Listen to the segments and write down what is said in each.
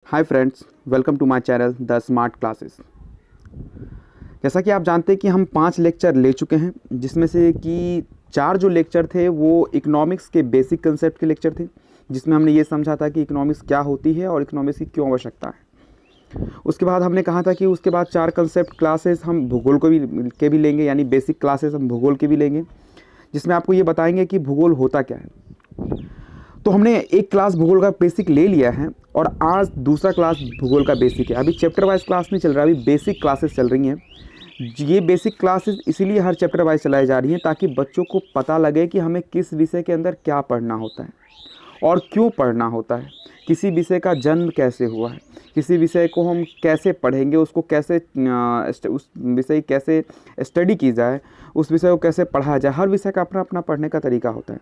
Hi friends, welcome to my channel the smart classes. जैसा कि आप जानते हैं कि हम 5 लेक्चर ले चुके हैं, जिसमें से कि 4 जो लेक्चर थे वो इकोनॉमिक्स के बेसिक कंसेप्ट के लेक्चर थे, जिसमें हमने ये समझा था कि इकोनॉमिक्स क्या होती है और इकोनॉमिक्स की क्यों आवश्यकता है। उसके बाद हमने कहा था कि उसके बाद 4 कंसेप्ट क्लासेस हम भूगोल को भी लेंगे, यानी बेसिक क्लासेस हम भूगोल के भी लेंगे, जिसमें आपको ये बताएंगे कि भूगोल होता क्या है। तो हमने एक क्लास भूगोल का बेसिक ले लिया है और आज दूसरा क्लास भूगोल का बेसिक है। अभी चैप्टर वाइज क्लास नहीं चल रहा, अभी बेसिक क्लासेस चल रही हैं। ये बेसिक क्लासेस इसीलिए हर चैप्टर वाइज चलाई जा रही हैं ताकि बच्चों को पता लगे कि हमें किस विषय के अंदर क्या पढ़ना होता है और क्यों पढ़ना होता है, किसी विषय का जन्म कैसे हुआ है, किसी विषय को हम कैसे पढ़ेंगे, उसको कैसे उस विषय कैसे स्टडी की जाए, उस विषय को कैसे पढ़ा जाए। हर विषय का अपना अपना पढ़ने का तरीका होता है।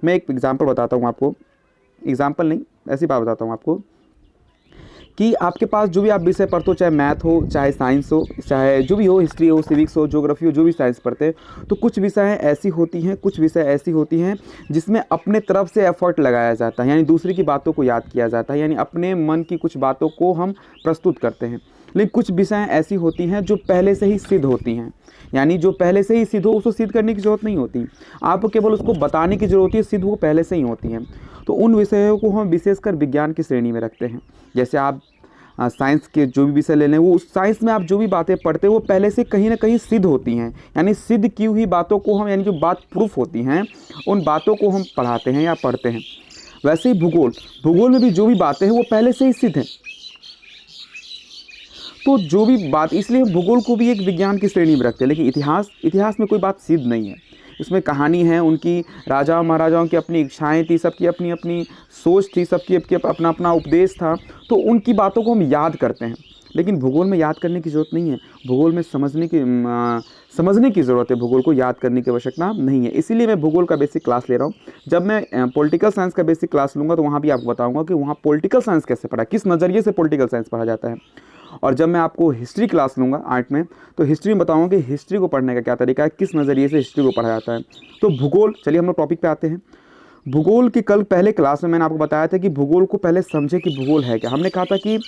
मैं एक एग्जाम्पल बताता हूँ आपको, एग्जाम्पल नहीं, ऐसी बात बताता हूँ आपको कि आपके पास जो भी आप विषय पढ़ते हो, चाहे मैथ हो, चाहे साइंस हो, चाहे जो भी हो, हिस्ट्री हो, सिविक्स हो, ज्योग्राफी हो, जो भी साइंस पढ़ते हैं, तो कुछ विषय ऐसी होती हैं, कुछ विषय ऐसी होती हैं जिसमें अपने तरफ से एफर्ट लगाया जाता है, यानी दूसरे की बातों को याद किया जाता है, यानी अपने मन की कुछ बातों को हम प्रस्तुत करते हैं। लेकिन कुछ विषय ऐसी होती हैं जो पहले से ही सिद्ध होती हैं, यानी जो पहले से ही सिद्ध हो उसको सिद्ध करने की ज़रूरत नहीं होती, आपको केवल उसको बताने की ज़रूरत है, सिद्ध वो पहले से ही होती हैं। तो उन विषयों को हम विशेषकर विज्ञान की श्रेणी में रखते हैं। जैसे आप साइंस के जो भी विषय ले लें, वो उस साइंस में आप जो भी बातें पढ़ते हैं वो पहले से कहीं ना कहीं सिद्ध होती हैं, यानी सिद्ध की हुई बातों को हम, यानी जो बात प्रूफ होती हैं, उन बातों को हम पढ़ाते हैं या पढ़ते हैं। वैसे ही भूगोल में भी जो भी बातें हैं वो पहले से ही सिद्ध हैं। तो जो भी बात, इसलिए भूगोल को भी एक विज्ञान की श्रेणी में रखते हैं। लेकिन इतिहास में कोई बात सिद्ध नहीं है, इसमें कहानी है, उनकी राजा महाराजाओं की अपनी इच्छाएं थी, सबकी अपनी अपनी सोच थी, सबकी अपना अपना उपदेश था, तो उनकी बातों को हम याद करते हैं। लेकिन भूगोल में याद करने की ज़रूरत नहीं है, भूगोल में समझने की ज़रूरत है, भूगोल को याद करने की आवश्यकता नहीं है। इसीलिए मैं भूगोल का बेसिक क्लास ले रहा हूँ। जब मैं पॉलिटिकल साइंस का बेसिक क्लास लूँगा तो वहाँ भी आपको बताऊँगा कि वहाँ पॉलिटिकल साइंस कैसे पढ़ा, किस नज़रिए से पॉलिटिकल साइंस पढ़ा जाता है। और जब मैं आपको हिस्ट्री क्लास लूँगा आर्ट में, तो हिस्ट्री में बताऊँगा कि हिस्ट्री को पढ़ने का क्या तरीका है, किस नज़रिए से हिस्ट्री को पढ़ा जाता है। तो भूगोल, चलिए हम लोग टॉपिक पे आते हैं। भूगोल की कल पहले क्लास में मैंने आपको बताया था कि भूगोल को पहले समझे कि भूगोल है क्या। हमने कहा था कि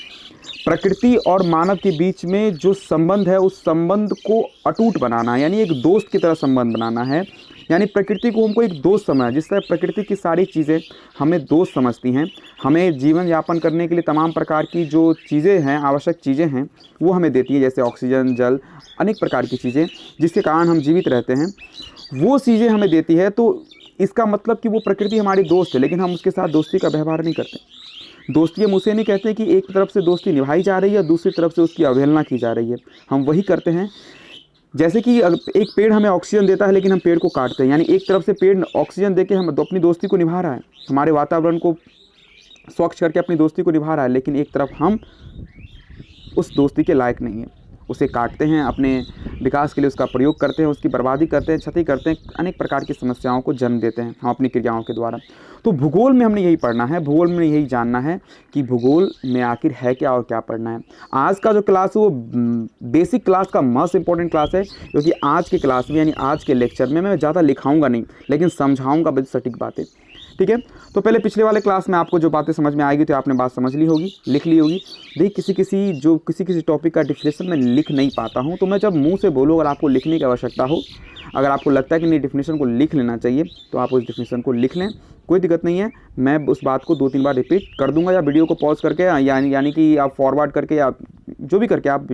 प्रकृति और मानव के बीच में जो संबंध है, उस संबंध को अटूट बनाना है, यानी एक दोस्त की तरह संबंध बनाना है। यानी प्रकृति को हमको एक दोस्त समझना, जिस तरह प्रकृति की सारी चीज़ें हमें दोस्त समझती हैं, हमें जीवन यापन करने के लिए तमाम प्रकार की जो चीज़ें हैं, आवश्यक चीज़ें हैं, वो हमें देती है, जैसे ऑक्सीजन, जल, अनेक प्रकार की चीज़ें जिसके कारण हम जीवित रहते हैं, वो चीज़ें हमें देती है। तो इसका मतलब कि वो प्रकृति हमारी दोस्त है, लेकिन हम उसके साथ दोस्ती का व्यवहार नहीं करते। दोस्ती हम उसे नहीं कहते कि एक तरफ से दोस्ती निभाई जा रही है और दूसरी तरफ से उसकी अवहेलना की जा रही है। हम वही करते हैं, जैसे कि एक पेड़ हमें ऑक्सीजन देता है लेकिन हम पेड़ को काटते हैं, यानी एक तरफ से पेड़ ऑक्सीजन देके हम अपनी दोस्ती को निभा रहा है, हमारे वातावरण को स्वच्छ करके अपनी दोस्ती को निभा रहा है, लेकिन एक तरफ हम उस दोस्ती के लायक नहीं है, उसे काटते हैं, अपने विकास के लिए उसका प्रयोग करते हैं, उसकी बर्बादी करते हैं, क्षति करते हैं, अनेक प्रकार की समस्याओं को जन्म देते हैं हम अपनी क्रियाओं के द्वारा। तो भूगोल में हमने यही पढ़ना है, भूगोल में यही जानना है कि भूगोल में आखिर है क्या और क्या पढ़ना है। आज का जो क्लास है वो बेसिक क्लास का मोस्ट इंपॉर्टेंट क्लास है, क्योंकि आज के क्लास में, यानी आज के लेक्चर में मैं ज़्यादा लिखाऊंगा नहीं, लेकिन समझाऊंगा बड़ी सटीक बातें। ठीक है, तो पहले पिछले वाले क्लास में आपको जो बातें समझ में आएगी तो आपने बात समझ ली होगी, लिख ली होगी। देखिए किसी टॉपिक का डिफिनेशन मैं लिख नहीं पाता हूँ, तो मैं जब मुंह से बोलूँ, अगर आपको लिखने की आवश्यकता हो, अगर आपको लगता है कि नहीं डिफिनेशन को लिख लेना चाहिए, तो आप उस डिफिनेशन को लिख लें, कोई दिक्कत नहीं है। मैं उस बात को 2-3 बार रिपीट कर दूंगा, या वीडियो को पॉज करके, यानी कि आप फॉरवर्ड करके, या जो भी करके आप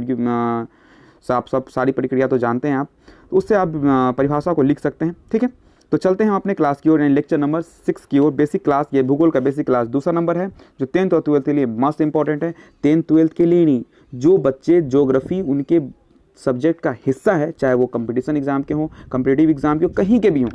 सब सारी प्रक्रिया तो जानते हैं आप, तो उससे आप परिभाषा को लिख सकते हैं। ठीक है, तो चलते हैं हम अपने क्लास की ओर, यानी लेक्चर नंबर 6 की ओर। बेसिक क्लास, ये भूगोल का बेसिक क्लास दूसरा नंबर है, जो 10th और 12th के लिए मस्ट इंपॉर्टेंट है। 10th 12th के लिए नहीं, जो बच्चे ज्योग्राफी उनके सब्जेक्ट का हिस्सा है, चाहे वो कंपटीशन एग्जाम के हों, कम्पिटिटिव एग्जाम के हों, कहीं के भी हों,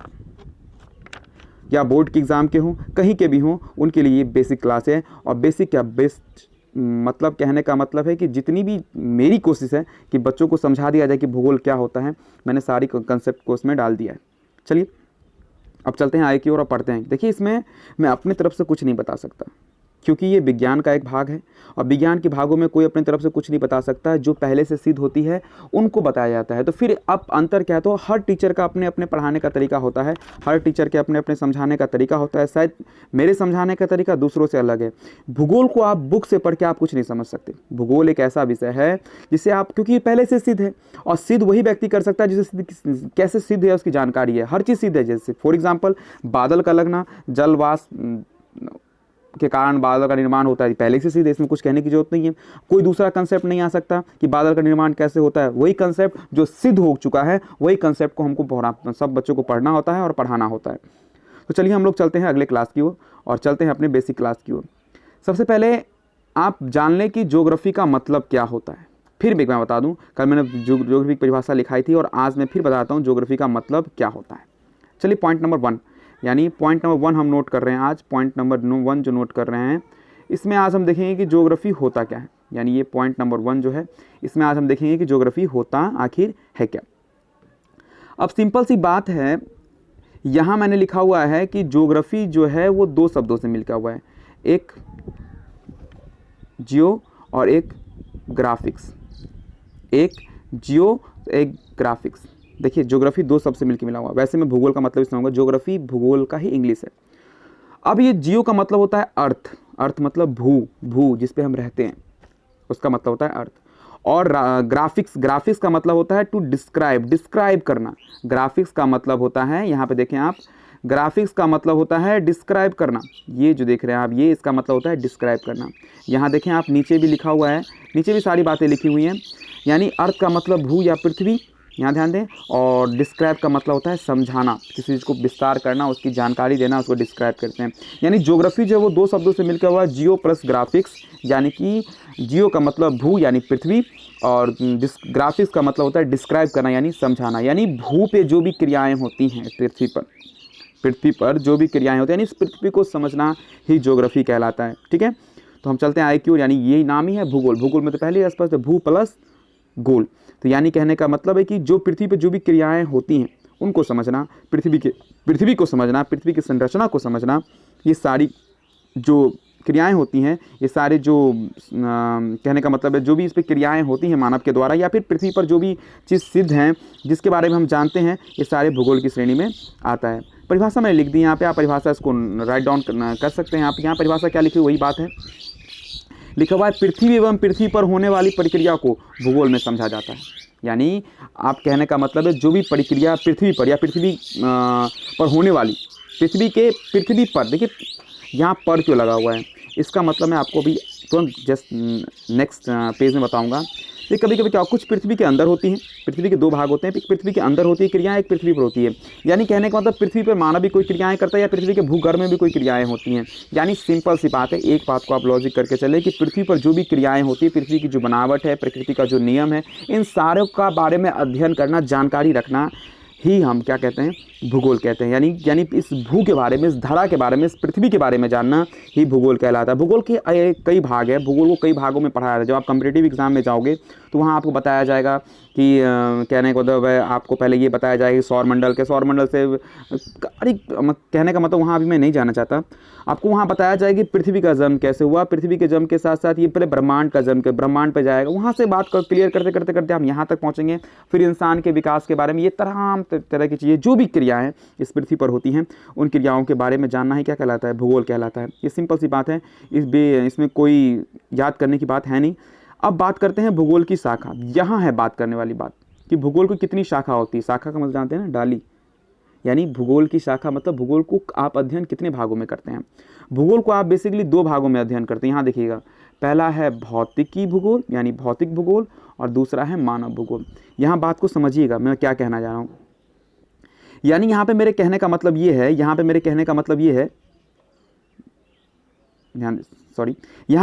या बोर्ड के एग्ज़ाम के हों, कहीं के भी हों, उनके लिए ये बेसिक क्लास है। और बेसिक क्या बेस्ट, मतलब कहने का मतलब है कि जितनी भी मेरी कोशिश है कि बच्चों को समझा दिया जाए कि भूगोल क्या होता है, मैंने सारी कंसेप्ट को उसमें डाल दिया है। चलिए अब चलते हैं आगे की ओर और पढ़ते हैं। देखिए, इसमें मैं अपनी तरफ से कुछ नहीं बता सकता, क्योंकि ये विज्ञान का एक भाग है और विज्ञान के भागों में कोई अपनी तरफ से कुछ नहीं बता सकता है, जो पहले से सिद्ध होती है उनको बताया जाता है। तो फिर अब अंतर क्या है, तो हर टीचर का अपने अपने पढ़ाने का तरीका होता है, हर टीचर के अपने अपने समझाने का तरीका होता है। शायद मेरे समझाने का तरीका दूसरों से अलग है। भूगोल को आप बुक से पढ़ के आप कुछ नहीं समझ सकते। भूगोल एक ऐसा विषय है जिसे आप, क्योंकि ये पहले से सिद्ध है और सिद्ध वही व्यक्ति कर सकता है जिसे कैसे सिद्ध है उसकी जानकारी है। हर चीज़ सिद्ध है। जैसे फॉर एग्जाम्पल बादल का लगना, जलवाष्प के कारण बादल का निर्माण होता है, पहले से सीधे, इसमें कुछ कहने की जरूरत नहीं है। कोई दूसरा कंसेप्ट नहीं आ सकता कि बादल का निर्माण कैसे होता है। वही कंसेप्ट जो सिद्ध हो चुका है, वही कंसेप्ट को हमको सब बच्चों को पढ़ना होता है और पढ़ाना होता है। तो चलिए हम लोग चलते हैं अगले क्लास की ओर और चलते हैं अपने बेसिक क्लास की ओर। सबसे पहले आप जान लें कि ज्योग्राफी का मतलब क्या होता है। फिर भी मैं बता दूं, कल मैंने ज्योग्राफी की परिभाषा लिखाई थी और आज मैं फिर बताता हूं ज्योग्राफी का मतलब क्या होता है। चलिए पॉइंट नंबर 1, यानी पॉइंट नंबर 1 हम नोट कर रहे हैं आज। पॉइंट नंबर 1 जो नोट कर रहे हैं, इसमें आज हम देखेंगे कि ज्योग्राफी होता क्या है। यानी ये पॉइंट नंबर 1 जो है, इसमें आज हम देखेंगे कि ज्योग्राफी होता आखिर है क्या। अब सिंपल सी बात है, यहाँ मैंने लिखा हुआ है कि ज्योग्राफी जो है वो 2 शब्दों से मिलकर हुआ है, एक जियो और एक ग्राफिक्स। एक जियो, एक ग्राफिक्स। देखिए ज्योग्राफी 2 शब्द से मिलकर मिला हुआ। वैसे मैं भूगोल का मतलब इस्तेमाल, ज्योग्राफी भूगोल का ही इंग्लिश है। अब ये जियो का मतलब होता है अर्थ, अर्थ मतलब भू जिस पे हम रहते हैं, उसका मतलब होता है अर्थ। और ग्राफिक्स का मतलब होता है टू डिस्क्राइब करना। ग्राफिक्स का मतलब होता है, यहाँ पे देखें आप, ग्राफिक्स का मतलब होता है डिस्क्राइब करना। ये जो देख रहे हैं आप, ये इसका मतलब होता है डिस्क्राइब करना। यहाँ देखें आप, नीचे भी लिखा हुआ है, नीचे भी सारी बातें लिखी हुई हैं। यानी अर्थ का मतलब भू या पृथ्वी, यहाँ ध्यान दें। और डिस्क्राइब का मतलब होता है समझाना, किसी चीज़ को विस्तार करना, उसकी जानकारी देना, उसको डिस्क्राइब करते हैं। यानी ज्योग्राफी जो है वो 2 शब्दों से मिलकर हुआ, जियो प्लस ग्राफिक्स। यानी कि जियो का मतलब भू यानी पृथ्वी, और ग्राफिक्स का मतलब होता है डिस्क्राइब करना यानी समझाना। यानी भू पे जो भी क्रियाएँ होती हैं पृथ्वी पर जो भी क्रियाएँ होती हैं, यानी इस पृथ्वी को समझना ही ज्योग्राफी कहलाता है। ठीक है, तो हम चलते हैं IQ, यानी यही नाम ही है भूगोल। भूगोल में तो पहले ही स्पष्ट है, भू प्लस गोल। तो यानी कहने का मतलब है कि जो पृथ्वी पर जो भी क्रियाएं होती हैं उनको समझना, पृथ्वी को समझना, पृथ्वी की संरचना को समझना। ये सारी जो क्रियाएं होती हैं, ये सारे जो कहने का मतलब है जो भी इस पर क्रियाएं होती हैं मानव के द्वारा, या फिर पृथ्वी पर जो भी चीज़ सिद्ध हैं जिसके बारे में हम जानते हैं, ये सारे भूगोल की श्रेणी में आता है। परिभाषा मैंने लिख दी यहाँ पे, आप परिभाषा इसको राइट डाउन कर सकते हैं। आप यहाँ परिभाषा क्या लिखी, वही बात है, लिखा हुआ है पृथ्वी एवं पृथ्वी पर होने वाली प्रक्रिया को भूगोल में समझा जाता है। यानी आप कहने का मतलब है जो भी प्रक्रिया पृथ्वी पर या पृथ्वी पर होने वाली, पृथ्वी पर, देखिए यहाँ पर क्यों लगा हुआ है, इसका मतलब मैं आपको अभी तुरंत जस्ट नेक्स्ट पेज में बताऊंगा। ये कभी कभी क्या, कुछ पृथ्वी के अंदर होती हैं, पृथ्वी के 2 भाग होते हैं, एक पृथ्वी के अंदर होती है क्रियाएं, एक पृथ्वी पर होती है। यानी कहने का मतलब पृथ्वी पर मानव भी कोई क्रियाएं करता है या पृथ्वी के भूगर्भ में भी कोई क्रियाएं होती हैं। यानी सिंपल सी बात है, एक बात को आप लॉजिक करके चले कि पृथ्वी पर जो भी क्रियाएं होती है, पृथ्वी की जो बनावट है, प्रकृति का जो नियम है, इन सारों का बारे में अध्ययन करना, जानकारी रखना ही हम क्या कहते हैं, भूगोल कहते हैं। यानी इस भू के बारे में, इस धरा के बारे में, इस पृथ्वी के बारे में जानना ही भूगोल कहलाता है। भूगोल के कई भाग है, भूगोल को कई भागों में पढ़ाया जाता है। जब आप कॉम्पिटिटिव एग्जाम में जाओगे तो वहाँ आपको बताया जाएगा कि कहने का मतलब है, आपको पहले ये बताया जाएगा कि सौर मंडल से, अरे कहने का मतलब वहाँ अभी मैं नहीं जाना चाहता, आपको वहाँ बताया जाएगा कि पृथ्वी का जन्म कैसे हुआ, पृथ्वी के जन्म के साथ साथ ये पहले ब्रह्मांड का जन्म, ब्रह्मांड पर जाएगा, वहाँ से बात क्लियर करते करते हम यहाँ तक पहुँचेंगे। फिर इंसान के विकास के बारे में, ये तमाम तरह की चीज़ें जो भी क्रियाएँ इस पृथ्वी पर होती हैं, उन क्रियाओं के बारे में जानना ही क्या कहलाता है, भूगोल कहलाता है। ये सिंपल सी बात है, इसमें कोई याद करने की बात है नहीं। अब बात करते हैं भूगोल की शाखा। यहाँ है बात करने वाली बात कि भूगोल को कितनी शाखा होती है। शाखा का मतलब जानते हैं ना, डाली। यानी भूगोल की शाखा मतलब भूगोल को आप अध्ययन कितने भागों में करते हैं। भूगोल को आप बेसिकली 2 भागों में अध्ययन करते हैं। यहाँ देखिएगा, पहला है भौतिकी भूगोल यानी भौतिक भूगोल, और दूसरा है मानव भूगोल। यहाँ बात को समझिएगा मैं क्या कहना चाह रहा हूँ। यानी यहाँ पे मेरे कहने का मतलब ये है, यहाँ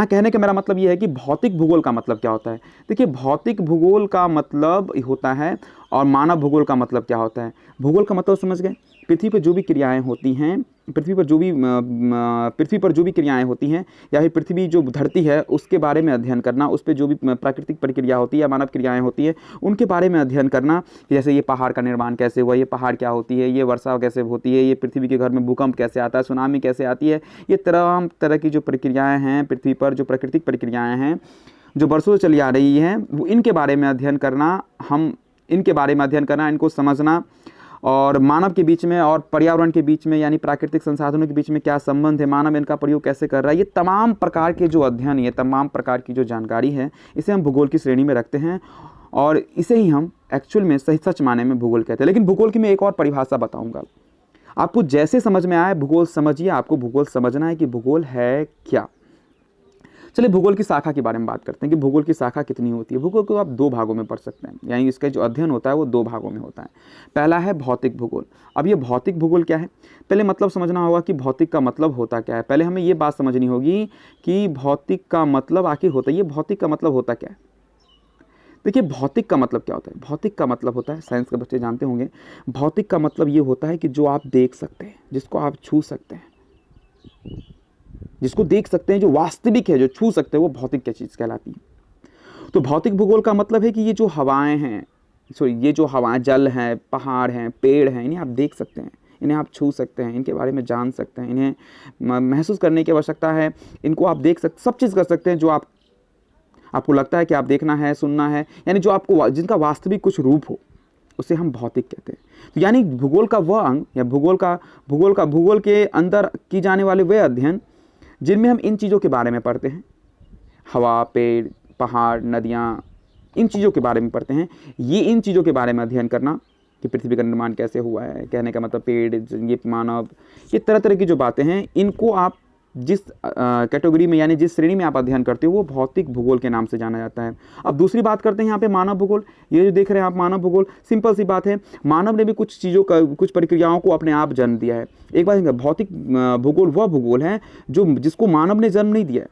कहने का मेरा मतलब ये है कि भौतिक भूगोल का मतलब क्या होता है। देखिए भौतिक भूगोल का मतलब होता है और मानव भूगोल का मतलब क्या होता है। भूगोल का मतलब समझ गए, पृथ्वी पर जो भी क्रियाएं होती हैं पृथ्वी पर जो भी पृथ्वी पर जो भी क्रियाएं होती हैं, या फिर पृथ्वी जो धरती है उसके बारे में अध्ययन करना, उस पर जो भी प्राकृतिक प्रक्रिया होती है या मानव क्रियाएं होती है उनके बारे में अध्ययन करना, जैसे ये पहाड़ का निर्माण कैसे हुआ, ये पहाड़ क्या होती है, ये वर्षा कैसे होती है, ये पृथ्वी के घर में भूकंप कैसे आता है, सुनामी कैसे आती है, ये तमाम तरह की जो प्रक्रियाएँ हैं पृथ्वी पर, जो प्राकृतिक प्रक्रियाएँ हैं जो बरसों चली आ रही हैं, वो इनके बारे में अध्ययन करना, इनके बारे में अध्ययन करना, इनको समझना, और मानव के बीच में और पर्यावरण के बीच में यानी प्राकृतिक संसाधनों के बीच में क्या संबंध है, मानव इनका प्रयोग कैसे कर रहा है, ये तमाम प्रकार के जो अध्ययन, ये तमाम प्रकार की जो जानकारी है, इसे हम भूगोल की श्रेणी में रखते हैं और इसे ही हम एक्चुअल में सही सच माने में भूगोल कहते हैं। लेकिन भूगोल की मैं एक और परिभाषा बताऊंगा, आपको जैसे समझ में आए भूगोल समझिए, आपको भूगोल समझना है कि भूगोल है क्या। चलिए भूगोल की शाखा के बारे में बात करते हैं कि भूगोल की शाखा कितनी होती है। भूगोल को आप दो भागों में पढ़ सकते हैं, यानी इसका जो अध्ययन होता है वो दो भागों में होता है। पहला है भौतिक भूगोल। अब ये भौतिक भूगोल क्या है, पहले मतलब समझना होगा कि भौतिक का मतलब होता क्या है। पहले हमें ये बात समझनी होगी कि भौतिक का मतलब आखिर होता है, ये भौतिक का मतलब होता क्या है। देखिए भौतिक का मतलब क्या होता है, भौतिक का मतलब होता है, साइंस के बच्चे जानते होंगे, भौतिक का मतलब ये होता है कि जो आप देख सकते हैं, जिसको आप छू सकते हैं, जिसको देख सकते हैं, जो वास्तविक है, जो छू सकते हैं, वो भौतिक क्या चीज़ कहलाती है। तो भौतिक भूगोल का मतलब है कि ये जो हवाएं हैं, ये जो हवाएं, जल हैं, पहाड़ हैं, पेड़ हैं, इन्हें आप देख सकते हैं, इन्हें आप छू सकते हैं, इनके बारे में जान सकते हैं, इन्हें महसूस करने की आवश्यकता है, इनको आप देख सकते, सब चीज़ कर सकते हैं जो आपको लगता है कि आप देखना है, सुनना है, यानी जो आपको, जिनका वास्तविक कुछ रूप हो, उसे हम भौतिक कहते हैं। तो यानी भूगोल का वह अंग या भूगोल के अंदर की जाने वाले वे अध्ययन जिनमें हम इन चीज़ों के बारे में पढ़ते हैं, हवा, पेड़, पहाड़, नदियाँ, इन चीज़ों के बारे में पढ़ते हैं। ये इन चीज़ों के बारे में अध्ययन करना कि पृथ्वी का निर्माण कैसे हुआ है, कहने का मतलब पेड़, ये मानव, ये तरह तरह की जो बातें हैं, इनको आप जिस कैटेगरी में यानी जिस श्रेणी में आप अध्ययन करते हो वो भौतिक भूगोल के नाम से जाना जाता है। अब दूसरी बात करते हैं यहाँ पे मानव भूगोल। ये जो देख रहे हैं आप मानव भूगोल, सिंपल सी बात है, मानव ने भी कुछ चीज़ों का, कुछ प्रक्रियाओं को अपने आप जन्म दिया है। एक बात, भौतिक भूगोल वह भूगोल है जिसको मानव ने जन्म नहीं दिया है,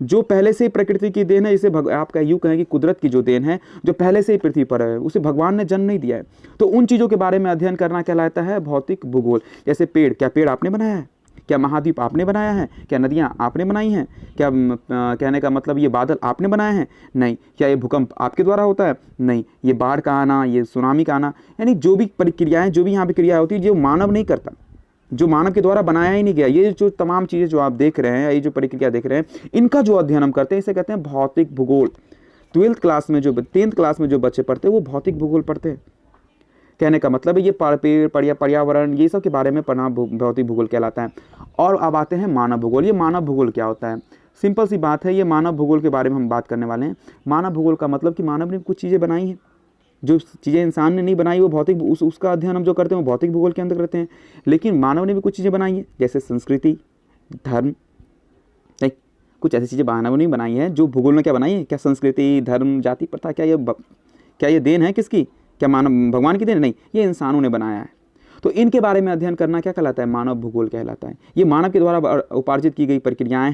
जो पहले से ही प्रकृति की देन है, इसे आपका यूँ कहें कि कुदरत की जो देन है, जो पहले से ही पृथ्वी पर है, उसे भगवान ने जन्म नहीं दिया है। तो उन चीज़ों के बारे में अध्ययन करना कहलाता है भौतिक भूगोल। जैसे पेड़, क्या पेड़ आपने बनाया है, क्या महाद्वीप आपने बनाया है, क्या नदियाँ आपने बनाई हैं, क्या कहने का मतलब ये बादल आपने बनाए हैं, नहीं, क्या ये भूकंप आपके द्वारा होता है, नहीं, ये बाढ़ का आना, ये सुनामी का आना, यानी जो भी प्रक्रियाएँ, जो भी यहाँ पर क्रिया होती है, जो मानव नहीं करता, जो मानव के द्वारा बनाया ही नहीं गया, ये जो तमाम चीज़ें जो आप देख रहे हैं, ये जो प्रक्रिया देख रहे हैं, इनका जो अध्ययन हम करते हैं इसे कहते हैं भौतिक भूगोल। 10th क्लास में जो बच्चे पढ़ते हैं वो भौतिक भूगोल पढ़ते हैं। कहने का मतलब है ये पेड़, पर्यावरण, ये सब के बारे में पढ़ना भौतिक भूगोल कहलाता है। और अब आते हैं मानव भूगोल। ये मानव भूगोल क्या होता है, सिंपल सी बात है, ये मानव भूगोल के बारे में हम बात करने वाले हैं। मानव भूगोल का मतलब कि मानव ने कुछ चीज़ें बनाई हैं, जो चीज़ें इंसान ने नहीं बनाई वो भौतिक, उसका अध्ययन हम जो करते हैं वो भौतिक भूगोल के अंदर करते हैं। लेकिन मानव ने भी कुछ चीज़ें बनाई हैं, जैसे संस्कृति, धर्म, कुछ ऐसी चीज़ें मानव ने बनाई हैं जो भूगोल ने क्या बनाई है, क्या संस्कृति, धर्म, जाति प्रथा, क्या ये देन है किसकी, क्या मानव भगवान की देन, नहीं, ये इंसानों ने बनाया है। तो इनके बारे में अध्ययन करना क्या कहलाता है, मानव भूगोल कहलाता है। ये मानव के द्वारा उपार्जित की गई क्रियाएं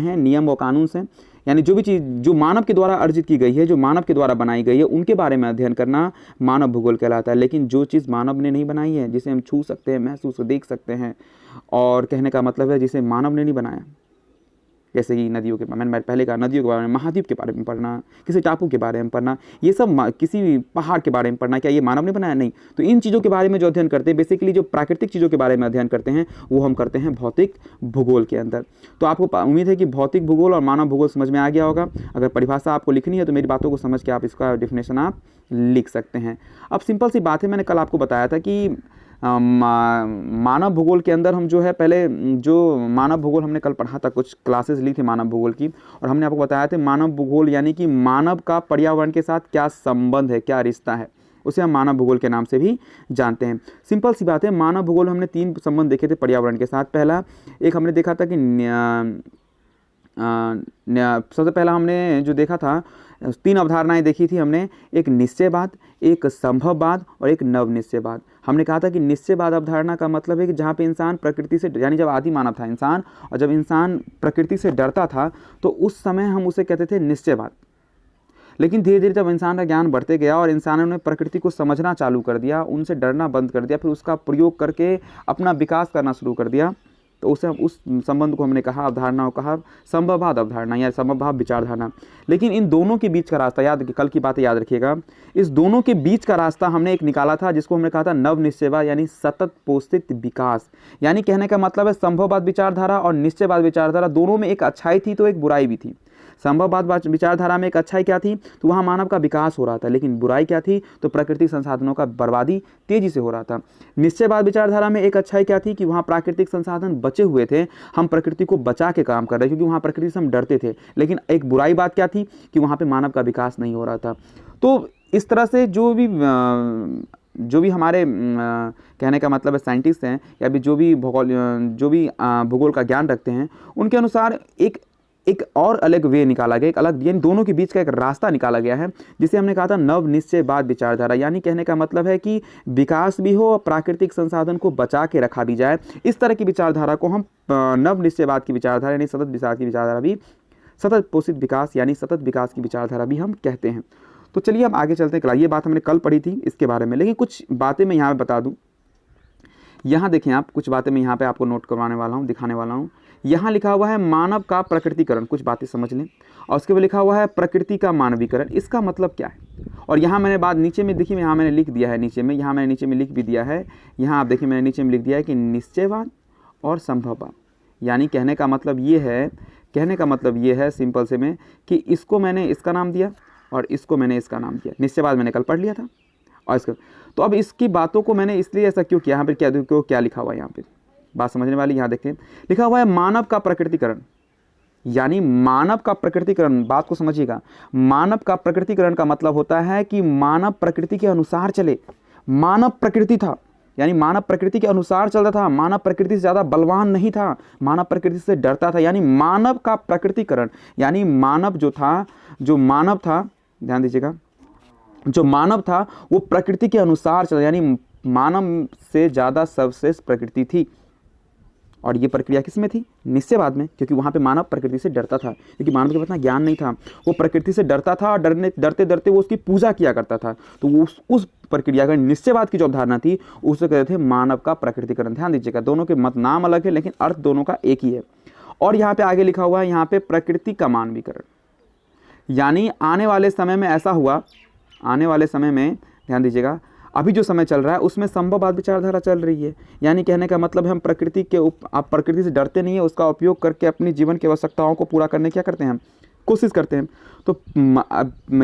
हैं, नियम और कानून से, यानी जो भी चीज़ जो मानव के द्वारा अर्जित की गई है, जो मानव के द्वारा बनाई गई है, उनके बारे में अध्ययन करना मानव भूगोल कहलाता है। लेकिन जो चीज़ मानव ने नहीं बनाई है, जिसे हम छू सकते हैं, महसूस देख सकते हैं, और कहने का मतलब है जिसे मानव ने नहीं बनाया, जैसे कि नदियों के, मैंने पहले कहा, नदियों के बारे में, महाद्वीप के बारे में पढ़ना, किसी टापू के बारे में पढ़ना, ये सब किसी पहाड़ के बारे में पढ़ना, क्या ये मानव ने बनाया, नहीं। तो इन चीज़ों के बारे में जो अध्ययन करते हैं, बेसिकली जो प्राकृतिक चीज़ों के बारे में अध्ययन करते हैं, वो हम करते हैं भौतिक भूगोल के अंदर। तो आपको उम्मीद है कि भौतिक भूगोल और मानव भूगोल समझ में आ गया होगा। अगर परिभाषा आपको लिखनी है तो मेरी बातों को समझ के आप इसका डेफिनेशन आप लिख सकते हैं। अब सिंपल सी बात है, मैंने कल आपको बताया था कि मानव भूगोल के अंदर हम जो है, पहले जो मानव भूगोल हमने कल पढ़ा था, कुछ क्लासेस ली थी मानव भूगोल की, और हमने आपको बताया था मानव भूगोल यानी कि मानव का पर्यावरण के साथ क्या संबंध है, क्या रिश्ता है, उसे हम मानव भूगोल के नाम से भी जानते हैं। सिंपल सी बात है, मानव भूगोल हमने 3 संबंध देखे थे पर्यावरण के साथ। पहला एक हमने देखा था कि सबसे पहला हमने जो देखा था, 3 अवधारणाएं देखी थी हमने, एक निश्चयवाद, एक संभववाद और एक नवनिश्चयवाद। हमने कहा था कि निश्चयवाद अवधारणा का मतलब है कि जहाँ पे इंसान प्रकृति से, यानी जब आदि मानव था इंसान, और जब इंसान प्रकृति से डरता था तो उस समय हम उसे कहते थे निश्चयवाद। लेकिन धीरे धीरे जब इंसान का ज्ञान बढ़ते गया और इंसानों ने प्रकृति को समझना चालू कर दिया, उनसे डरना बंद कर दिया, फिर उसका प्रयोग करके अपना विकास करना शुरू कर दिया, तो उस संबंध को हमने कहा अवधारणा को कहा संभववाद अवधारणा या संभवभाव विचारधारणा। लेकिन इन दोनों के बीच का रास्ता, याद कल की बातें याद रखिएगा, इस दोनों के बीच का रास्ता हमने एक निकाला था जिसको हमने कहा था नव निश्चयवाद यानी सतत पोषित विकास। यानी कहने का मतलब है संभववाद विचारधारा और निश्चयवाद विचारधारा दोनों में एक अच्छाई थी तो एक बुराई भी थी। संभववाद विचारधारा में एक अच्छाई क्या थी, तो वहाँ मानव का विकास हो रहा था, लेकिन बुराई क्या थी, तो प्राकृतिक संसाधनों का बर्बादी तेजी से हो रहा था। निश्चयवाद विचारधारा में एक अच्छाई क्या थी कि वहाँ प्राकृतिक संसाधन बचे हुए थे, हम प्रकृति को बचा के काम कर रहे क्योंकि वहाँ प्रकृति से हम डरते थे। लेकिन एक बुराई बात क्या थी कि वहाँ पे मानव का विकास नहीं हो रहा था। तो इस तरह से जो भी हमारे कहने का मतलब है साइंटिस्ट हैं या भी जो भी भूगोल का ज्ञान रखते हैं, उनके अनुसार एक और अलग वे निकाला गया, एक अलग यानी दोनों के बीच का एक रास्ता निकाला गया है जिसे हमने कहा था नव निश्चयवाद विचारधारा। यानी कहने का मतलब है कि विकास भी हो और प्राकृतिक संसाधन को बचा के रखा भी जाए। इस तरह की विचारधारा को हम नव निश्चयवाद की विचारधारा यानी सतत विकास की विचारधारा भी, सतत पोषित विकास यानी सतत विकास की विचारधारा भी हम कहते हैं। तो चलिए हम आगे चलते हैं। ये बात हमने कल पढ़ी थी इसके बारे में, लेकिन कुछ बातें मैं यहाँ बता दूँ। यहाँ देखें आप, कुछ बातें मैं यहाँ पे आपको नोट करवाने वाला हूँ, दिखाने वाला हूँ। यहाँ लिखा हुआ है मानव का प्रकृतिकरण, कुछ बातें समझ लें। और उसके बाद लिखा हुआ है प्रकृति का मानवीकरण। इसका मतलब क्या है? और यहाँ मैंने बात नीचे में देखिए, यहाँ मैंने लिख दिया है नीचे में, यहाँ मैंने नीचे में लिख भी दिया है। यहाँ आप देखिए मैंने नीचे में लिख दिया है कि निश्चयवाद और संभववाद। यानी कहने का मतलब ये है सिंपल से में कि इसको मैंने इसका नाम दिया और इसको मैंने इसका नाम दिया। निश्चयवाद मैंने कल पढ़ लिया था और इसका, तो अब इसकी बातों को मैंने इसलिए ऐसा क्यों किया। यहाँ पर क्या लिखा हुआ है, यहाँ पे बात समझने वाली, यहाँ देखते हैं। लिखा हुआ है मानव का प्रकृतिकरण, यानी मानव का प्रकृतिकरण। बात को समझिएगा, मानव का प्रकृतिकरण का मतलब होता है कि मानव प्रकृति के अनुसार चले। मानव प्रकृति था यानी मानव प्रकृति के अनुसार चलता था, मानव प्रकृति से ज़्यादा बलवान नहीं था, मानव प्रकृति से डरता था। यानी मानव का प्रकृतिकरण यानी मानव जो मानव था, ध्यान दीजिएगा, जो मानव था वो प्रकृति के अनुसार चला, यानी मानव से ज़्यादा सर्वश्रेष्ठ प्रकृति थी। और ये प्रक्रिया किस में थी? निश्चयवाद में, क्योंकि वहाँ पे मानव प्रकृति से डरता था, क्योंकि मानव के पास इतना ज्ञान नहीं था, वो प्रकृति से डरता था और डरते डरते वो उसकी पूजा किया करता था। तो वो उस प्रक्रिया का निश्चयवाद की जो अवधारणा थी उसे कहते थे मानव का प्रकृतिकरण। ध्यान दीजिएगा, दोनों के मत नाम अलग है लेकिन अर्थ दोनों का एक ही है। और यहाँ पे आगे लिखा हुआ है, यहाँ पे प्रकृति का मानवीकरण, यानी आने वाले समय में ऐसा हुआ, आने वाले समय में ध्यान दीजिएगा, अभी जो समय चल रहा है उसमें संभववाद विचारधारा चल रही है। यानी कहने का मतलब हम आप प्रकृति से डरते नहीं है, उसका उपयोग करके अपनी जीवन की आवश्यकताओं को पूरा करने क्या करते हैं, हम कोशिश करते हैं। तो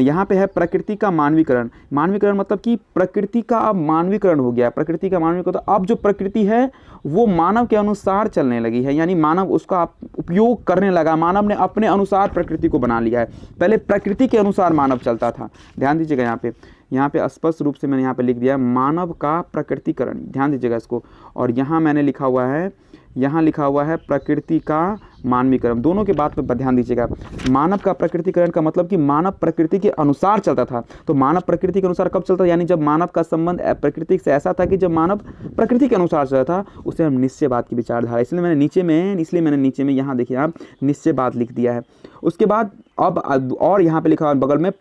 यहाँ पे है प्रकृति का मानवीकरण। मानवीकरण मतलब कि प्रकृति का अब मानवीकरण हो गया। प्रकृति का मानवीकरण, तो अब जो प्रकृति है वो मानव के अनुसार चलने लगी है, यानी मानव उसका उपयोग करने लगा। मानव ने अपने अनुसार प्रकृति को बना लिया है। पहले प्रकृति के अनुसार मानव चलता था। ध्यान दीजिएगा, यहाँ पे स्पष्ट रूप से मैंने यहाँ पे लिख दिया मानव का प्रकृतिकरण, ध्यान दीजिएगा इसको। और यहाँ मैंने लिखा हुआ है प्रकृति का मानवीकरण। दोनों के बात पर ध्यान दीजिएगा। मानव का प्रकृतिकरण का मतलब कि मानव प्रकृति के अनुसार चलता था। तो मानव प्रकृति के अनुसार कब चलता था? यानी जब मानव का संबंध प्रकृति से ऐसा था कि जब मानव प्रकृति के अनुसार चलता था, उसे हम निश्चयवाद की विचारधारा। इसलिए मैंने नीचे में यहाँ देखिए आप निश्चयवाद लिख दिया है। उसके बाद अब और यहाँ पे लिखा हुआ बगल में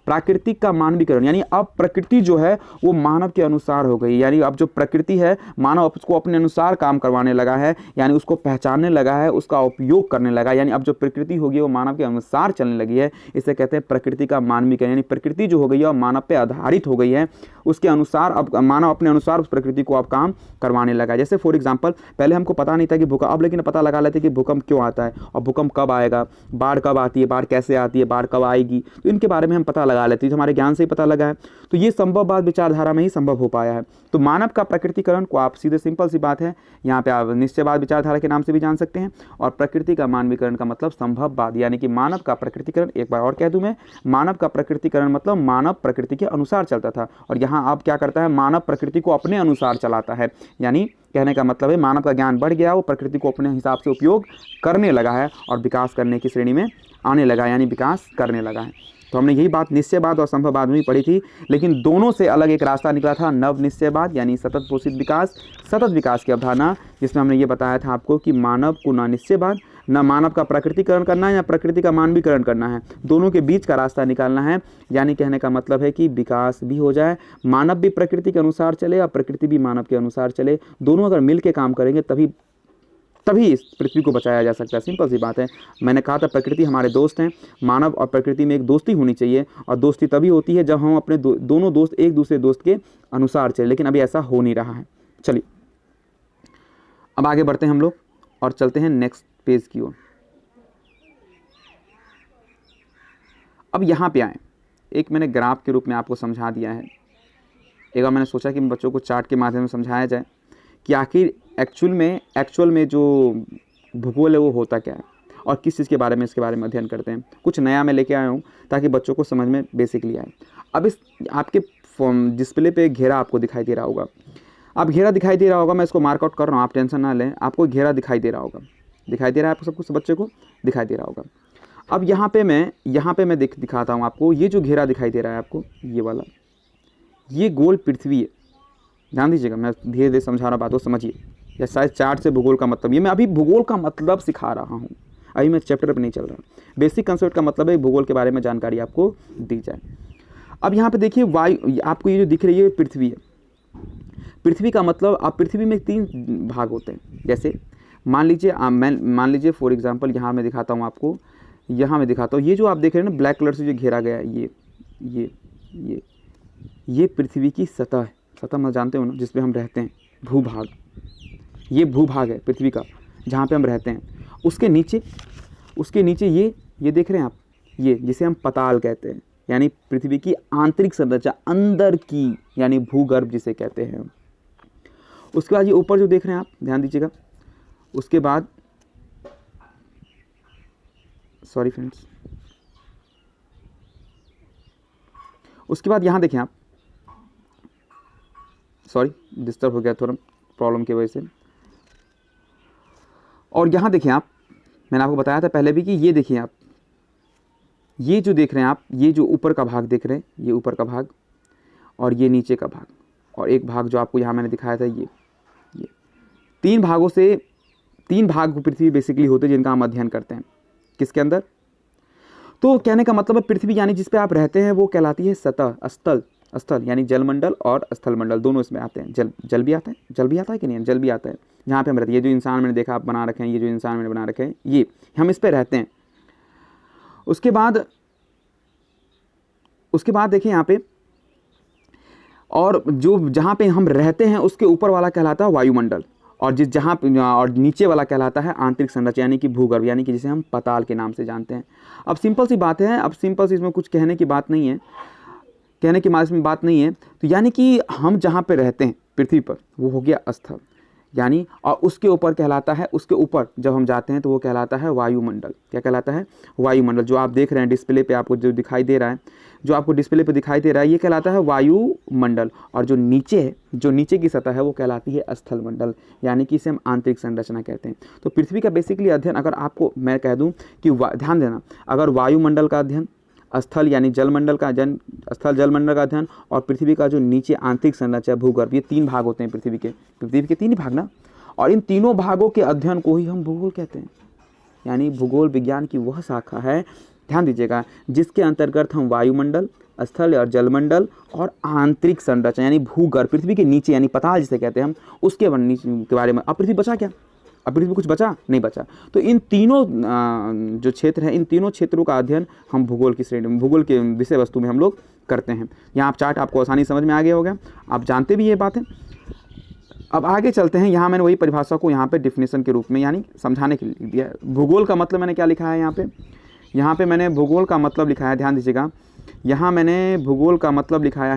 प्राकृतिक का मानवीकरण, यानी अब प्रकृति जो है वो मानव के अनुसार हो गई। यानी अब जो प्रकृति है मानव उसको अपने अनुसार काम करवाने लगा है, यानी उसको पहचानने लगा है, उसका उपयोग करने लगा। यानी अब जो प्रकृति होगी वो मानव के अनुसार चलने लगी है। इसे कहते हैं प्रकृति का मानवीकरण। यानी प्रकृति जो हो गई है और मानव पे आधारित हो गई है, उसके अनुसार अब मानव अपने अनुसार उस प्रकृति को अब काम करवाने लगा। जैसे फॉर एग्जाम्पल, पहले हमको पता नहीं था कि भूकंप, अब लेकिन पता लगा लेते कि भूकंप क्यों आता है और भूकंप कब आएगा, बाढ़ कब आती है, बाढ़ कैसे आती है, बाढ़ कब आएगी, तो इनके बारे में हम पता लगा लेते हैं। हमारे ज्ञान से ही पता लगा है। तो ये संभववाद विचारधारा में ही संभव हो पाया है। तो मानव का प्रकृतिकरण को आप सीधे सिंपल सी बात है, यहाँ पे आप निश्चयवाद विचारधारा के नाम से भी जान सकते हैं। और प्रकृति का मानवीकरण का मतलब संभववाद, यानी कि मानव का प्रकृतिकरण। एक बार और कह दूं मैं, मानव का प्रकृतिकरण मतलब मानव प्रकृति के अनुसार चलता था, और यहाँ अब क्या करता है, मानव प्रकृति को अपने अनुसार चलाता है। यानी कहने का मतलब है मानव का ज्ञान बढ़ गया, वो प्रकृति को अपने हिसाब से उपयोग करने लगा है और विकास करने की श्रेणी में आने लगा, यानी विकास करने लगा है। तो हमने यही बात निश्चयवाद और संभववाद में पढ़ी थी, लेकिन दोनों से अलग एक रास्ता निकला था, नव निश्चयवाद यानी सतत पोषित विकास, सतत विकास की अवधारणा, जिसमें हमने ये बताया था आपको कि मानव को न निश्चयवाद न मानव का प्रकृतिकरण करना है या प्रकृति का मानवीकरण करना है, दोनों के बीच का रास्ता निकालना है। यानी कहने का मतलब है कि विकास भी हो जाए, मानव भी प्रकृति के अनुसार चले और प्रकृति भी मानव के अनुसार चले। दोनों अगर मिल के काम करेंगे तभी इस पृथ्वी को बचाया जा सकता है। सिंपल सी बात है। मैंने कहा था प्रकृति हमारे दोस्त हैं, मानव और प्रकृति में एक दोस्ती होनी चाहिए, और दोस्ती तभी होती है जब हम अपने दोनों दोस्त एक दूसरे दोस्त के अनुसार चले, लेकिन अभी ऐसा हो नहीं रहा है। चलिए अब आगे बढ़ते हैं हम लोग और चलते हैं नेक्स्ट पेज की ओर। अब यहाँ पे आए, एक मैंने ग्राफ के रूप में आपको समझा दिया है। एक बार मैंने सोचा कि बच्चों को चार्ट के माध्यम से समझाया जाए कि आखिर एक्चुअल में जो भूगोल है वो होता क्या है और किस चीज़ के बारे में, इसके बारे में अध्ययन करते हैं। कुछ नया मैं लेके आया हूँ ताकि बच्चों को समझ में बेसिकली आए। अब इस आपके डिस्प्ले पे घेरा आपको दिखाई दे रहा होगा। अब घेरा दिखाई दे रहा होगा, मैं इसको मार्कआउट कर रहा हूँ, आप टेंशन ना लें। आपको घेरा दिखाई दे रहा होगा, दिखाई दे रहा है आपको, सब कुछ बच्चे को दिखाई दे रहा होगा। अब यहाँ पे मैं दिखाता हूँ आपको। ये जो घेरा दिखाई दे रहा है आपको, ये वाला, ये गोल पृथ्वी है। ध्यान दीजिएगा, मैं धीरे धीरे समझा रहा, बात को समझिए। या शायद चार्ट से भूगोल का मतलब, ये मैं अभी भूगोल का मतलब सिखा रहा हूँ, अभी मैं चैप्टर पर नहीं चल रहा। बेसिक कंसेप्ट का मतलब है भूगोल के बारे में जानकारी आपको दी जाए। अब यहाँ पे देखिए वायु, आपको ये जो दिख रही है पृथ्वी है। पृथ्वी का मतलब, अब पृथ्वी में 3 भाग होते हैं। जैसे मान लीजिए फॉर एग्जांपल यहाँ मैं दिखाता हूँ आपको, यहाँ मैं दिखाता हूँ। ये जो आप देख रहे हैं ना ब्लैक कलर से जो घेरा गया है, ये पृथ्वी की सतह है। सतह मतलब जानते हो ना, जिस पे हम रहते हैं, भूभाग। ये भूभाग है पृथ्वी का, जहाँ पे हम रहते हैं। उसके नीचे ये देख रहे हैं आप, ये जिसे हम पताल कहते हैं, यानी पृथ्वी की आंतरिक संरचना, अंदर की, यानी भूगर्भ जिसे कहते हैं। उसके बाद ये ऊपर जो देख रहे हैं आप, ध्यान दीजिएगा। उसके बाद सॉरी फ्रेंड्स, उसके बाद यहाँ देखें आप, सॉरी डिस्टर्ब हो गया थोड़ा प्रॉब्लम की वजह से। और यहाँ देखें आप, मैंने आपको बताया था पहले भी कि ये देखिए आप, ये जो देख रहे हैं आप, ये जो ऊपर का भाग देख रहे हैं, ये ऊपर का भाग, और ये नीचे का भाग, और एक भाग जो आपको यहाँ मैंने दिखाया था, ये 3 भागों से 3 भाग पृथ्वी बेसिकली होते हैं जिनका हम अध्ययन करते हैं। किसके अंदर? तो कहने का मतलब है पृथ्वी यानी जिस पे आप रहते हैं वो कहलाती है सतह, स्थल यानी जलमंडल और स्थलमंडल दोनों इसमें आते हैं। जल भी आता है कि नहीं? जल भी आता है जहाँ पे हम रहते हैं। ये जो इंसान मैंने देखा आप बना रखे हैं, ये जो इंसान मैंने बना रखे हैं, ये हम इस पे रहते हैं। उसके बाद देखिए यहाँ पे, और जो जहाँ पे हम रहते हैं उसके ऊपर वाला कहलाता है वायुमंडल, और नीचे वाला कहलाता है आंतरिक संरचना यानी कि भूगर्भ, यानी कि जिसे हम पताल के नाम से जानते हैं। अब सिंपल सी बात है, इसमें कुछ कहने की बात नहीं है, कहने की इसमें बात नहीं है। तो यानी कि हम जहाँ पे रहते हैं पृथ्वी पर, वो हो गया स्थल, यानी, और उसके ऊपर कहलाता है, उसके ऊपर जब हम जाते हैं तो वो कहलाता है वायुमंडल। क्या कहलाता है? वायुमंडल। जो आप देख रहे हैं डिस्प्ले पे, आपको जो दिखाई दे रहा है, ये कहलाता है वायुमंडल। और जो नीचे की सतह है वो कहलाती है स्थलमंडल, यानी कि इसे हम आंतरिक संरचना कहते हैं। तो पृथ्वी का बेसिकली अध्ययन, अगर आपको मैं कह दूं कि ध्यान देना, अगर वायुमंडल का अध्ययन, स्थल यानी जलमंडल का अध्ययन, जलमंडल का अध्ययन, और पृथ्वी का जो नीचे आंतरिक संरचना भूगर्भ, ये 3 भाग होते हैं पृथ्वी के 3 ही भाग ना। और इन तीनों भागों के अध्ययन को ही हम भूगोल कहते हैं। यानी भूगोल विज्ञान की वह शाखा है, ध्यान दीजिएगा, जिसके अंतर्गत हम वायुमंडल, स्थल और जलमंडल और आंतरिक संरचना यानी भूगर्भ, पृथ्वी के नीचे यानी पताल जिसे कहते हैं हम, उसके बारे में। अब पृथ्वी बचा क्या? अब पृथ्वी कुछ बचा? नहीं बचा। तो इन तीनों जो क्षेत्र हैं, इन तीनों क्षेत्रों का अध्ययन हम भूगोल की श्रेणी में, भूगोल के विषय वस्तु में हम लोग करते हैं। यहाँ आप चार्ट आपको आसानी समझ में आ गया होगा, आप जानते भी ये बातें। अब आगे चलते हैं। यहाँ मैंने वही परिभाषा को यहाँ पे डिफिनेशन के रूप में यानी समझाने के लिए दिया। भूगोल का मतलब मैंने क्या लिखा है यहाँ पे मैंने भूगोल का मतलब लिखा है, ध्यान दीजिएगा, यहाँ मैंने भूगोल का मतलब लिखाया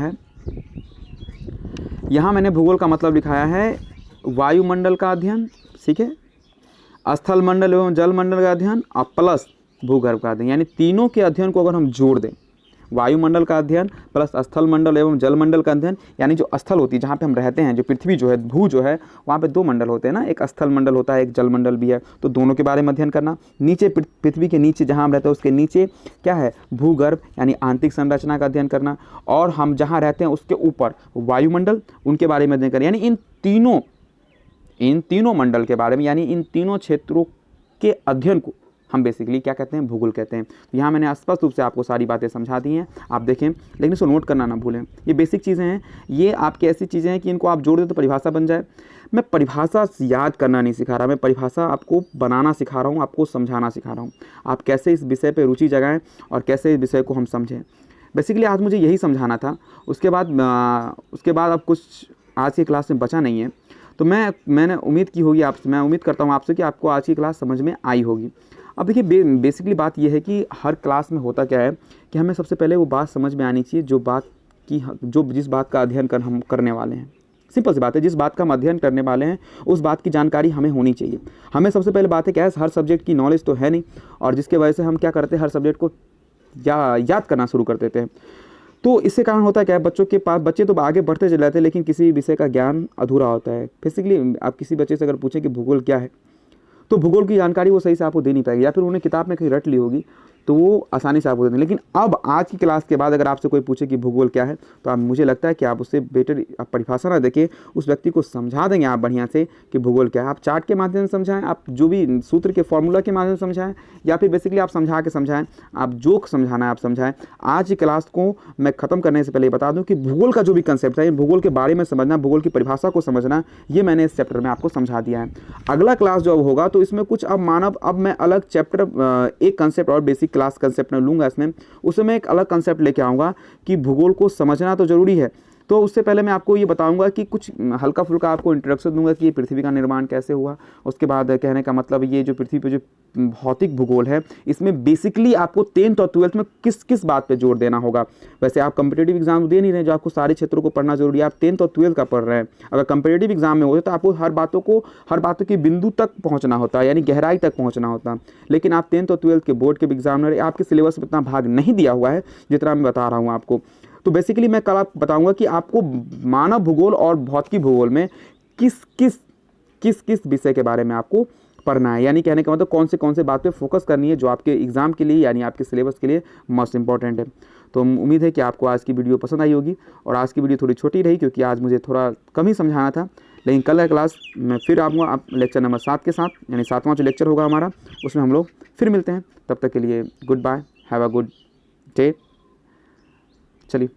है वायुमंडल का अध्ययन, ठीक है, स्थलमंडल एवं जलमंडल का अध्ययन और प्लस भूगर्भ का अध्ययन, यानी तीनों के अध्ययन को अगर हम जोड़ दें, वायुमंडल का अध्ययन प्लस स्थलमंडल एवं जलमंडल का अध्ययन, यानी जो स्थल होती है जहाँ पे हम रहते हैं, जो पृथ्वी जो है, भू जो है, वहाँ पे 2 मंडल होते हैं ना, एक स्थल मंडल होता है, एक जलमंडल भी है, तो दोनों के बारे में अध्ययन करना। नीचे पृथ्वी के नीचे जहाँ हम रहते हैं उसके नीचे क्या है? भूगर्भ यानी आंतरिक संरचना का अध्ययन करना, और हम जहाँ रहते हैं उसके ऊपर वायुमंडल, उनके बारे में अध्ययन करना। यानी इन तीनों मंडल के बारे में, यानी इन तीनों क्षेत्रों के अध्ययन को हम बेसिकली क्या कहते हैं, भूगोल कहते हैं। तो यहाँ मैंने स्पष्ट रूप से आपको सारी बातें समझा दी हैं, आप देखें, लेकिन इसको नोट करना ना भूलें। ये बेसिक चीज़ें हैं, ये आपकी ऐसी चीज़ें हैं कि इनको आप जोड़ दें तो परिभाषा बन जाए। मैं परिभाषा याद करना नहीं सिखा रहा, मैं परिभाषा आपको बनाना सिखा रहा हूँ, आपको समझाना सिखा रहा हूँ, आप कैसे इस विषय पर रुचि जगाएँ और कैसे इस विषय को हम समझें। बेसिकली आज मुझे यही समझाना था। उसके बाद अब कुछ आज की क्लास में बचा नहीं है, तो मैंने उम्मीद की होगी आपसे, मैं उम्मीद करता हूँ आपसे कि आपको आज की क्लास समझ में आई होगी। अब देखिए बेसिकली बात यह है कि हर क्लास में होता क्या है कि हमें सबसे पहले वो बात समझ में आनी चाहिए जिस बात का अध्ययन हम करने वाले हैं। सिंपल सी बात है, जिस बात का हम अध्ययन करने वाले हैं उस बात की जानकारी हमें होनी चाहिए। हमें सबसे पहले बात है क्या है, हर सब्जेक्ट की नॉलेज तो है नहीं, और जिसके वजह से हम क्या करते हैं, हर सब्जेक्ट को याद करना शुरू कर देते हैं। तो इससे कारण होता है क्या है, बच्चे तो आगे बढ़ते चले जाते हैं, लेकिन किसी विषय का ज्ञान अधूरा होता है। बेसिकली आप किसी बच्चे से अगर पूछें कि भूगोल क्या है, तो भूगोल की जानकारी वो सही से आपको दे नहीं पाएगी, या फिर उन्हें किताब में कहीं रट ली होगी तो वो आसानी से आपको दे दें। लेकिन अब आज की क्लास के बाद अगर आपसे कोई पूछे कि भूगोल क्या है, तो आप मुझे लगता है कि आप उससे बेटर परिभाषा ना देके उस व्यक्ति को समझा देंगे आप बढ़िया से कि भूगोल क्या है। आप चार्ट के माध्यम से समझाएं, आप जो भी सूत्र के फॉर्मूला के माध्यम से समझाएं, या फिर बेसिकली आप समझा के समझाएं, आप जो समझाना है आप समझाएं। आज की क्लास को मैं ख़त्म करने से पहले बता दूं कि भूगोल का जो भी कंसेप्ट है, भूगोल के बारे में समझना, भूगोल की परिभाषा को समझना, ये मैंने इस चैप्टर में आपको समझा दिया है। अगला क्लास जो होगा तो इसमें कुछ अब मैं अलग चैप्टर, एक कंसेप्ट और बेसिक क्लास कंसेप्ट में लूँगा इसमें, उसमें एक अलग कंसेप्ट लेके आऊँगा कि भूगोल को समझना तो ज़रूरी है। तो उससे पहले मैं आपको ये बताऊंगा कि कुछ हल्का फुल्का आपको इंट्रोडक्शन दूंगा कि ये पृथ्वी का निर्माण कैसे हुआ। उसके बाद कहने का मतलब ये जो पृथ्वी पे जो भौतिक भूगोल है, इसमें बेसिकली आपको 10th और 12th में किस किस बात पे जोर देना होगा। वैसे आप कंपिटिटिव एग्जाम दे नहीं रहे जो आपको सारे क्षेत्रों को पढ़ना जरूरी है, आप 10th और 12th का पढ़ रहे हैं। अगर कंपिटिटिव एग्जाम में होते तो आपको हर बातों की बिंदु तक पहुँचना होता है, यानी गहराई तक पहुँचना होता। लेकिन आप 10th और 12th के बोर्ड के एग्जामिनर, आपके सिलेबस में इतना भाग नहीं दिया हुआ है जितना मैं बता रहा हूँ आपको। तो बेसिकली मैं कल आपको बताऊंगा कि आपको मानव भूगोल और भौतिकी भूगोल में किस किस विषय के बारे में आपको पढ़ना है, यानी कहने का मतलब कौन से बात पे फोकस करनी है जो आपके एग्जाम के लिए यानी आपके सिलेबस के लिए मोस्ट इंपॉर्टेंट है। तो उम्मीद है कि आपको आज की वीडियो पसंद आई होगी, और आज की वीडियो थोड़ी छोटी रही क्योंकि आज मुझे थोड़ा कम ही समझाना था। लेकिन कल का क्लास मैं फिर आऊँगा आप लेक्चर नंबर 7 के साथ, यानी 7वां जो लेक्चर होगा हमारा, उसमें हम लोग फिर मिलते हैं। तब तक के लिए goodbye, have a good day. चलिए।